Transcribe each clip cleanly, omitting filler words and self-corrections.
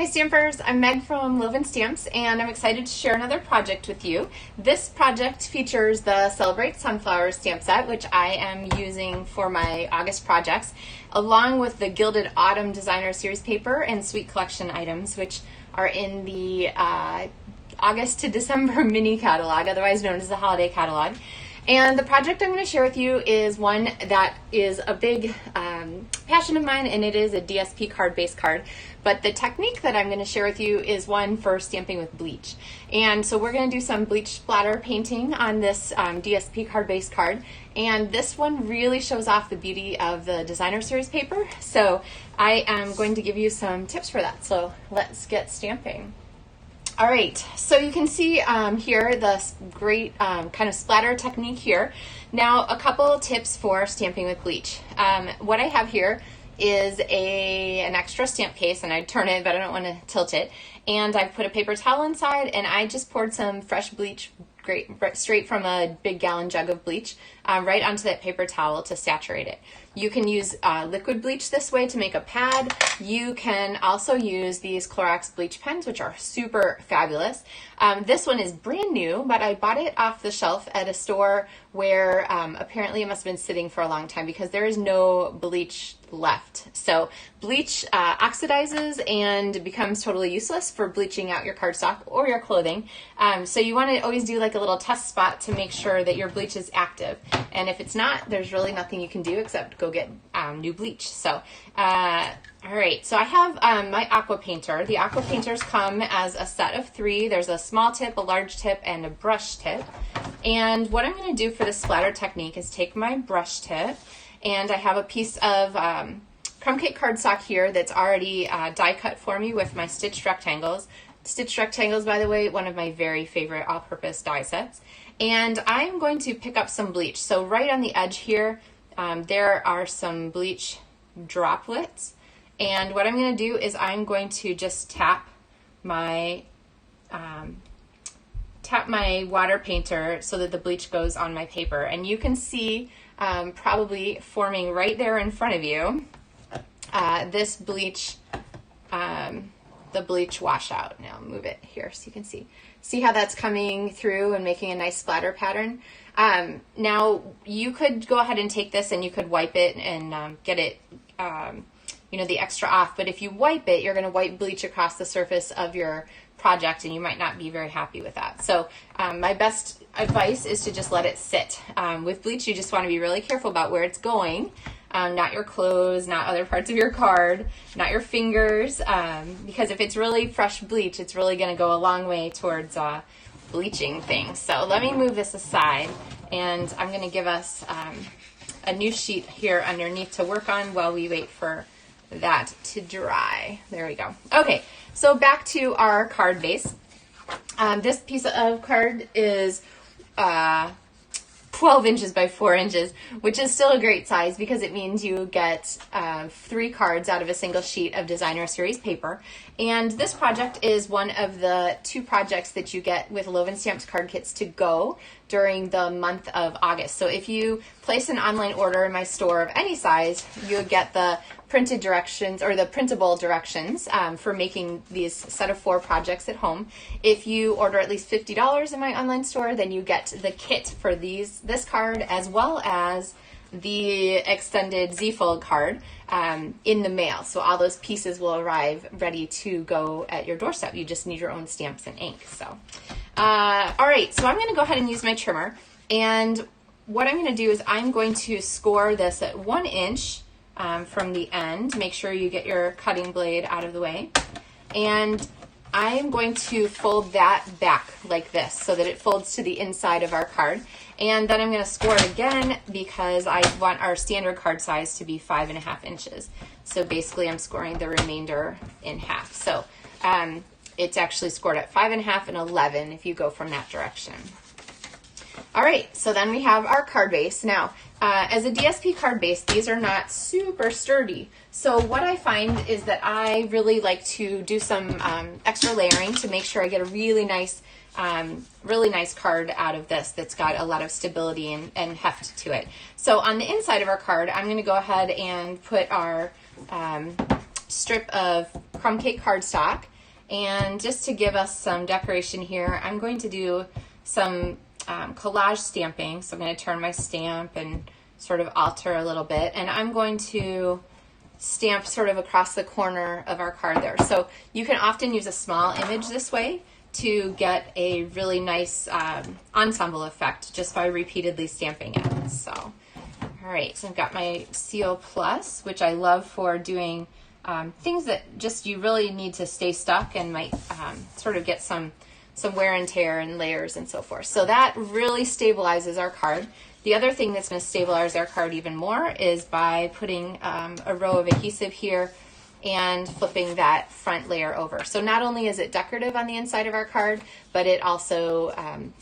Hi Stampers, I'm Meg from LovenStamps and I'm excited to share another project with you. This project features the Celebrate Sunflowers stamp set, which I am using for my August projects, along with the Gilded Autumn Designer Series paper and Sweet Collection items, which are in the August to December mini catalog, otherwise known as the holiday catalog. And the project I'm going to share with you is one that is a big passion of mine, and it is a DSP card-based card. But the technique that I'm going to share with you is one for stamping with bleach. And so we're going to do some bleach splatter painting on this DSP card-based card. And this one really shows off the beauty of the designer series paper. So I am going to give you some tips for that. So let's get stamping. All right, so you can see here the great kind of splatter technique here. Now, a couple tips for stamping with bleach. What I have here is an extra stamp case, and I'd turn it, but I don't want to tilt it. And I've put a paper towel inside, and I just poured some fresh bleach, straight from a big gallon jug of bleach, right onto that paper towel to saturate it. You can use liquid bleach this way to make a pad. You can also use these Clorox bleach pens, which are super fabulous. This one is brand new, but I bought it off the shelf at a store where apparently it must have been sitting for a long time because there is no bleach left. So bleach oxidizes and becomes totally useless for bleaching out your cardstock or your clothing. So you want to always do like a little test spot to make sure that your bleach is active. And if it's not, there's really nothing you can do except go get new bleach. So, all right, so I have my aqua painter. The aqua painters come as a set of 3. There's a small tip, a large tip, and a brush tip. And what I'm going to do for the splatter technique is take my brush tip, and I have a piece of crumb cake cardstock here that's already die cut for me with my stitched rectangles. Stitched rectangles, by the way, one of my very favorite all-purpose die sets. And I'm going to pick up some bleach. So right on the edge here, there are some bleach droplets. And what I'm going to do is I'm going to just tap my water painter so that the bleach goes on my paper. And you can see probably forming right there in front of you this bleach, the bleach washout. Now I'll move it here so you can see. See how that's coming through and making a nice splatter pattern? Now you could go ahead and take this and you could wipe it and get it, the extra off. But if you wipe it, you're going to wipe bleach across the surface of your project, and you might not be very happy with that. So my best advice is to just let it sit. With bleach, you just want to be really careful about where it's going. Not your clothes, not other parts of your card, not your fingers, because if it's really fresh bleach, it's really going to go a long way towards bleaching things. So let me move this aside, and I'm going to give us a new sheet here underneath to work on while we wait for that to dry. There we go. Okay, so back to our card base. This piece of card is 12 inches by 4 inches, which is still a great size because it means you get 3 cards out of a single sheet of designer series paper. And this project is one of the 2 projects that you get with LovenStamps card kits to go during the month of August. So if you place an online order in my store of any size, you'll get the printed directions or the printable directions for making these set of 4 projects at home. If you order at least $50 in my online store, then you get the kit for this card as well as the extended Z-fold card in the mail. So all those pieces will arrive ready to go at your doorstep. You just need your own stamps and ink. So, all right, so I'm going to go ahead and use my trimmer. And what I'm going to do is I'm going to score this at 1 inch from the end. Make sure you get your cutting blade out of the way. And I'm going to fold that back like this so that it folds to the inside of our card. And then I'm going to score it again because I want our standard card size to be 5.5 inches. So basically I'm scoring the remainder in half. So it's actually scored at 5.5 and 11 if you go from that direction. All right, so then we have our card base. Now, as a DSP card base, these are not super sturdy. So what I find is that I really like to do some extra layering to make sure I get a really nice card out of this that's got a lot of stability and heft to it. So on the inside of our card, I'm going to go ahead and put our strip of crumb cake cardstock. And just to give us some decoration here, I'm going to do some collage stamping. So I'm going to turn my stamp and sort of alter a little bit. And I'm going to stamp sort of across the corner of our card there. So you can often use a small image this way to get a really nice ensemble effect just by repeatedly stamping it. So, all right, so I've got my CO Plus, which I love for doing things that just you really need to stay stuck and might sort of get some wear and tear and layers and so forth. So that really stabilizes our card. The other thing that's going to stabilize our card even more is by putting a row of adhesive here and flipping that front layer over. So not only is it decorative on the inside of our card, but it also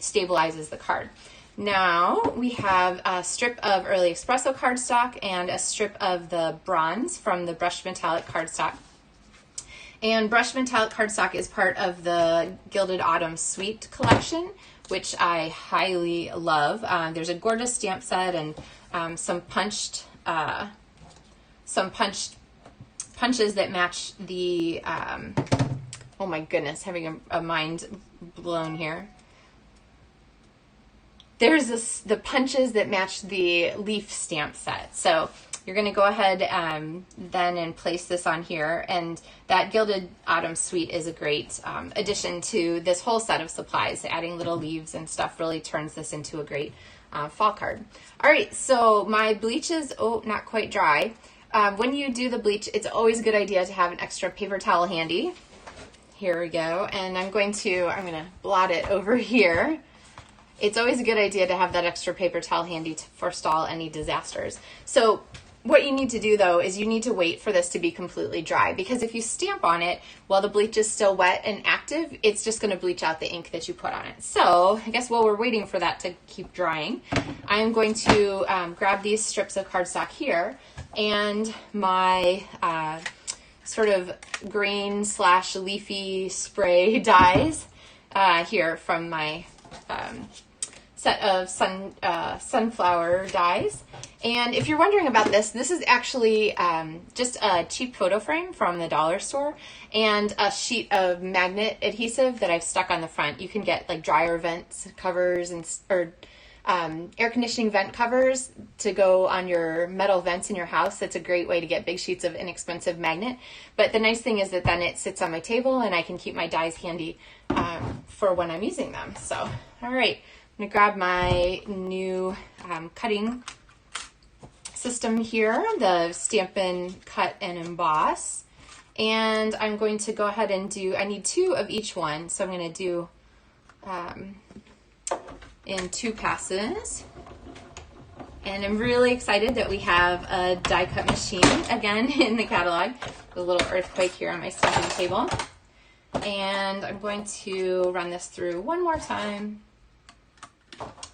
stabilizes the card. Now we have a strip of early espresso cardstock and a strip of the bronze from the brushed metallic cardstock. And brushed metallic cardstock is part of the Gilded Autumn Suite collection, which I highly love. There's a gorgeous stamp set and some punches that match the, oh my goodness, having a mind blown here. There's the punches that match the leaf stamp set. So you're going to go ahead then and place this on here. And that Gilded Autumn Suite is a great addition to this whole set of supplies. Adding little leaves and stuff really turns this into a great fall card. All right, so my bleach is, not quite dry. When you do the bleach, it's always a good idea to have an extra paper towel handy. Here we go. And I'm going to blot it over here. It's always a good idea to have that extra paper towel handy to forestall any disasters. So what you need to do though is you need to wait for this to be completely dry, because if you stamp on it while the bleach is still wet and active, it's just going to bleach out the ink that you put on it. So I guess while we're waiting for that to keep drying, I'm going to grab these strips of cardstock here and my sort of green / leafy spray dies here from my set of sunflower dies. And if you're wondering about this is actually just a cheap photo frame from the dollar store and a sheet of magnet adhesive that I've stuck on the front. You can get like dryer vent covers or air conditioning vent covers to go on your metal vents in your house. That's a great way to get big sheets of inexpensive magnet. But the nice thing is that then it sits on my table and I can keep my dies handy for when I'm using them. So, all right. I'm going to grab my new cutting system here, the Stampin' Cut and Emboss. And I'm going to go ahead and I need 2 of each one. So I'm going to do in 2 passes. And I'm really excited that we have a die cut machine again in the catalog. A little earthquake here on my stamping table. And I'm going to run this through one more time.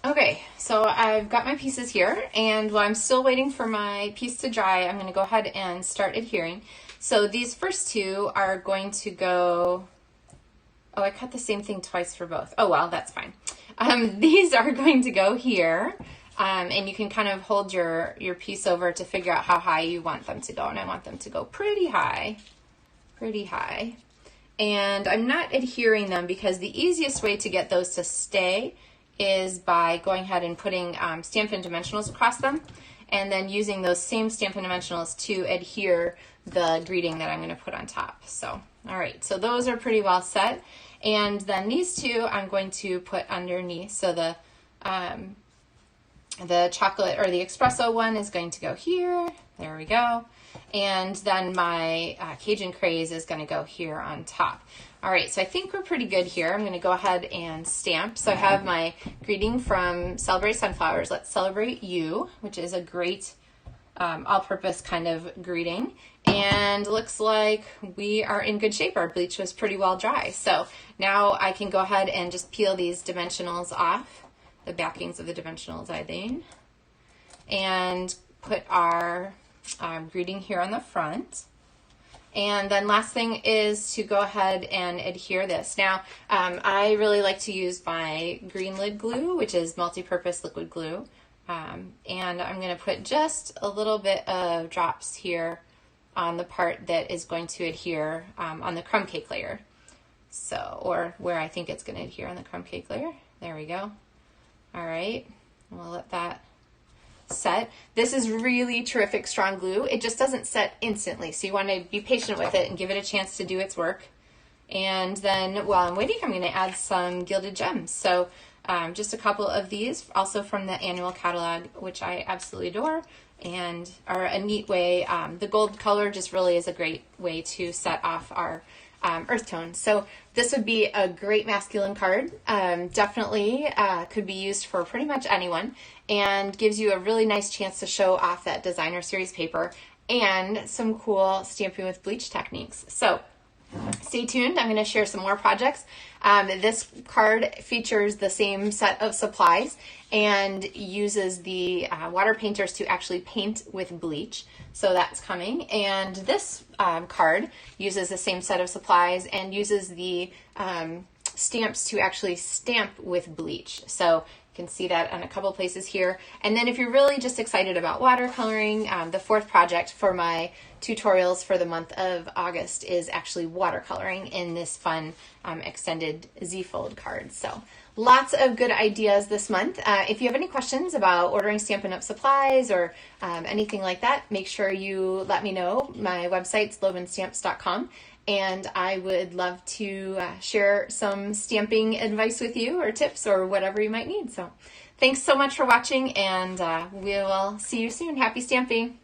Okay, so I've got my pieces here, and while I'm still waiting for my piece to dry, I'm going to go ahead and start adhering. So these first 2 are going to go, I cut the same thing twice for both. Oh well, that's fine. These are going to go here, and you can kind of hold your piece over to figure out how high you want them to go, and I want them to go pretty high. And I'm not adhering them because the easiest way to get those to stay is by going ahead and putting Stampin' Dimensionals across them and then using those same Stampin' Dimensionals to adhere the greeting that I'm going to put on top. So, all right, so those are pretty well set. And then these 2 I'm going to put underneath. So the chocolate or the espresso one is going to go here. There we go. And then my Cajun Craze is going to go here on top. All right, so I think we're pretty good here. I'm going to go ahead and stamp. So I have my greeting from Celebrate Sunflowers, Let's Celebrate You, which is a great all-purpose kind of greeting. And looks like we are in good shape. Our bleach was pretty well dry. So now I can go ahead and just peel these dimensionals off, the backings of the dimensionals, I think, and put our greeting here on the front. And then last thing is to go ahead and adhere this. Now, I really like to use my green lid glue, which is multi-purpose liquid glue. And I'm going to put just a little bit of drops here on the part that is going to adhere on the crumb cake layer. So, or where I think it's going to adhere on the crumb cake layer. There we go. All right, we'll let that set. This is really terrific strong glue. It just doesn't set instantly, so you want to be patient with it and give it a chance to do its work. And then while I'm waiting, I'm going to add some gilded gems. So just a couple of these, also from the annual catalog, which I absolutely adore and are a neat way. The gold color just really is a great way to set off our earth tone. So this would be a great masculine card. Definitely could be used for pretty much anyone, and gives you a really nice chance to show off that designer series paper and some cool Stamping with Bleach techniques. So stay tuned. I'm going to share some more projects. This card features the same set of supplies and uses the water painters to actually paint with bleach. So that's coming. And this card uses the same set of supplies and uses the stamps to actually stamp with bleach. So you can see that in a couple places here. And then if you're really just excited about watercoloring, the fourth project for my tutorials for the month of August is actually watercoloring in this fun extended Z-fold card. So lots of good ideas this month. If you have any questions about ordering Stampin' Up! Supplies or anything like that, make sure you let me know. My website's LovenStamps.com. And I would love to share some stamping advice with you, or tips, or whatever you might need. So thanks so much for watching, and we will see you soon. Happy stamping!